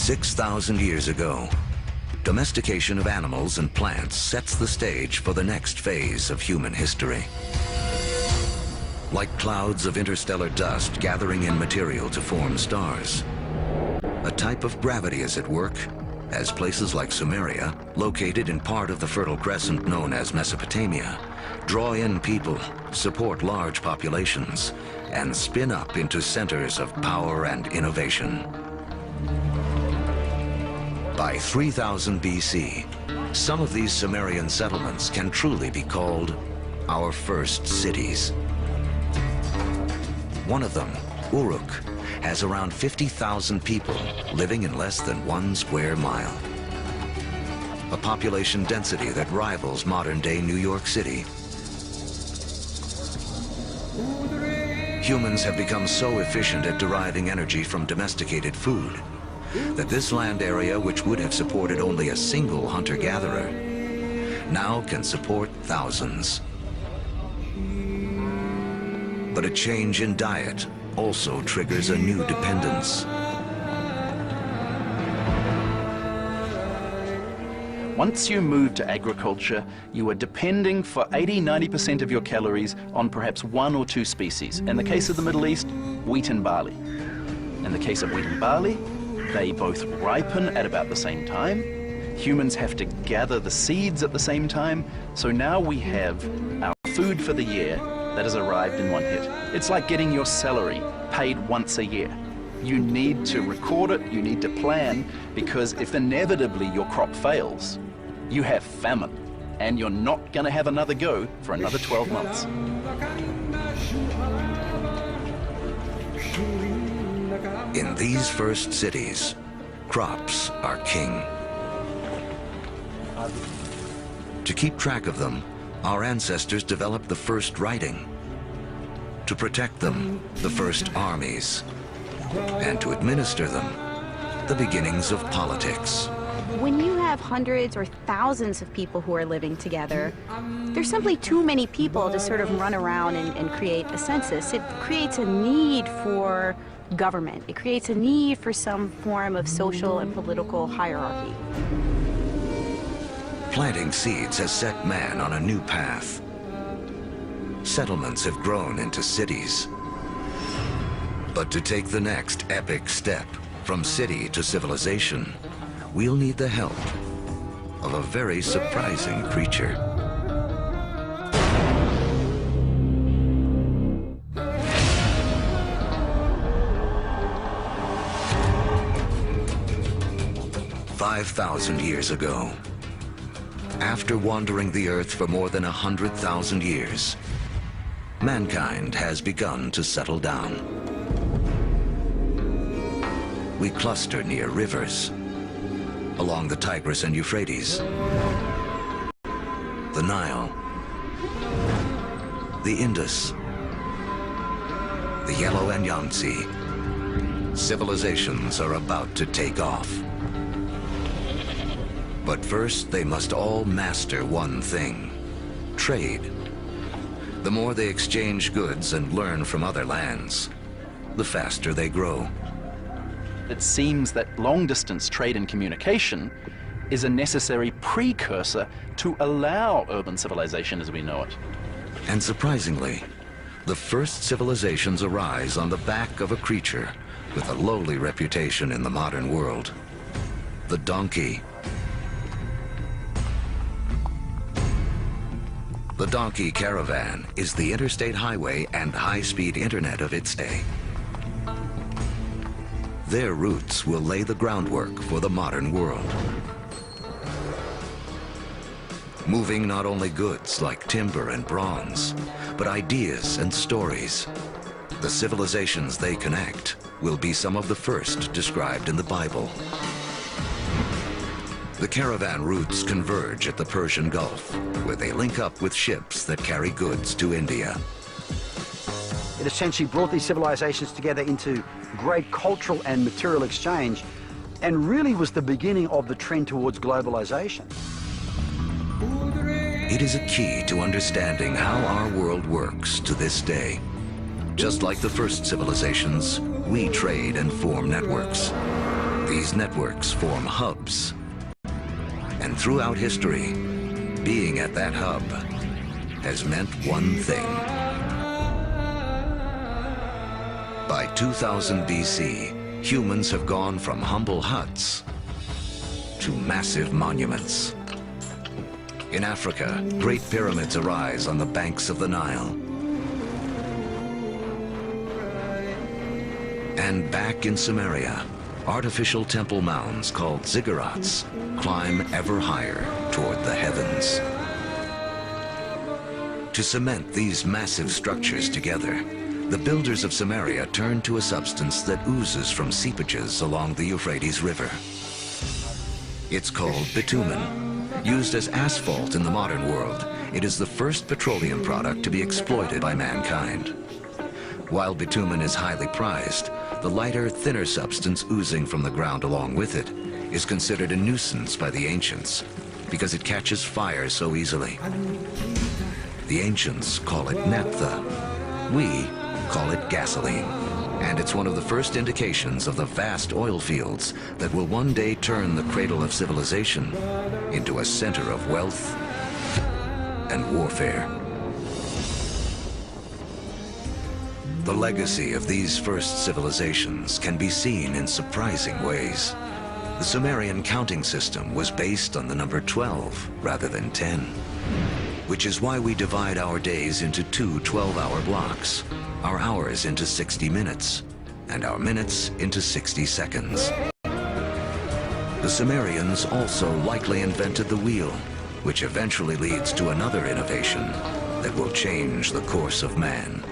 6,000 years ago, domestication of animals and plants sets the stage for the next phase of human history. Like clouds of interstellar dust gathering in material to form stars, a type of gravity is at work as places like Sumeria, located in part of the Fertile Crescent known as Mesopotamia, draw in people, support large populations, and spin up into centers of power and innovation. By 3000 BC, some of these Sumerian settlements can truly be called our first cities. One of them, Uruk, has around 50,000 people living in less than 1 square mile. A population density that rivals modern-day New York City. Humans have become so efficient at deriving energy from domesticated food that this land area, which would have supported only a single hunter-gatherer, now can support thousands. But a change in diet also triggers a new dependence. Once you move to agriculture, you are depending for 80–90% of your calories on perhaps 1 or 2 species. In the case of the Middle East, wheat and barley. In the case of wheat and barley, they both ripen at about the same time. Humans have to gather the seeds at the same time. So now we have our food for the year that has arrived in one hit. It's like getting your salary paid once a year. You need to record it, you need to plan, because if inevitably your crop fails, you have famine, and you're not going to have another go for another 12 months. In these first cities, crops are king. To keep track of them, our ancestors developed the first writing. To protect them, the first armies. And to administer them, the beginnings of politics. When you have hundreds or thousands of people who are living together, there's simply too many people to sort of run around and create a census. It creates a need for government. It creates a need for some form of social and political hierarchy. Planting seeds has set man on a new path. Settlements have grown into cities. But to take the next epic step from city to civilization, we'll need the help of a very surprising creature. "5,000 years ago, after wandering the Earth for more than 100,000 years, mankind has begun to settle down. We cluster near rivers, along the Tigris and Euphrates, the Nile, the Indus, the Yellow and Yangtze. Civilizations are about to take off. But first, they must all master one thing: trade. The more they exchange goods and learn from other lands, the faster they grow. It seems that long-distance trade and communication is a necessary precursor to allow urban civilization as we know it. And surprisingly, the first civilizations arise on the back of a creature with a lowly reputation in the modern world: the donkey. The donkey caravan is the interstate highway and high-speed internet of its day. Their roots will lay the groundwork for the modern world. Moving not only goods like timber and bronze, but ideas and stories. The civilizations they connect will be some of the first described in the Bible. The caravan routes converge at the Persian Gulf, where they link up with ships that carry goods to India. It essentially brought these civilizations together into great cultural and material exchange, and really was the beginning of the trend towards globalization. It is a key to understanding how our world works to this day. Just like the first civilizations, we trade and form networks. These networks form hubs. And throughout history, being at that hub has meant one thing. By 2000 BC, humans have gone from humble huts to massive monuments. In Africa, great pyramids arise on the banks of the Nile. And back in Sumeria, artificial temple mounds called ziggurats climb ever higher toward the heavens. To cement these massive structures together, the builders of Sumeria turned to a substance that oozes from seepages along the Euphrates River. It's called bitumen. Used as asphalt in the modern world, it is the first petroleum product to be exploited by mankind. While bitumen is highly prized, the lighter, thinner substance oozing from the ground along with it is considered a nuisance by the ancients because it catches fire so easily. The ancients call it naphtha. We call it gasoline. And it's one of the first indications of the vast oil fields that will one day turn the cradle of civilization into a center of wealth and warfare. The legacy of these first civilizations can be seen in surprising ways. The Sumerian counting system was based on the number 12 rather than 10, which is why we divide our days into two 12-hour blocks, our hours into 60 minutes, and our minutes into 60 seconds. The Sumerians also likely invented the wheel, which eventually leads to another innovation that will change the course of man.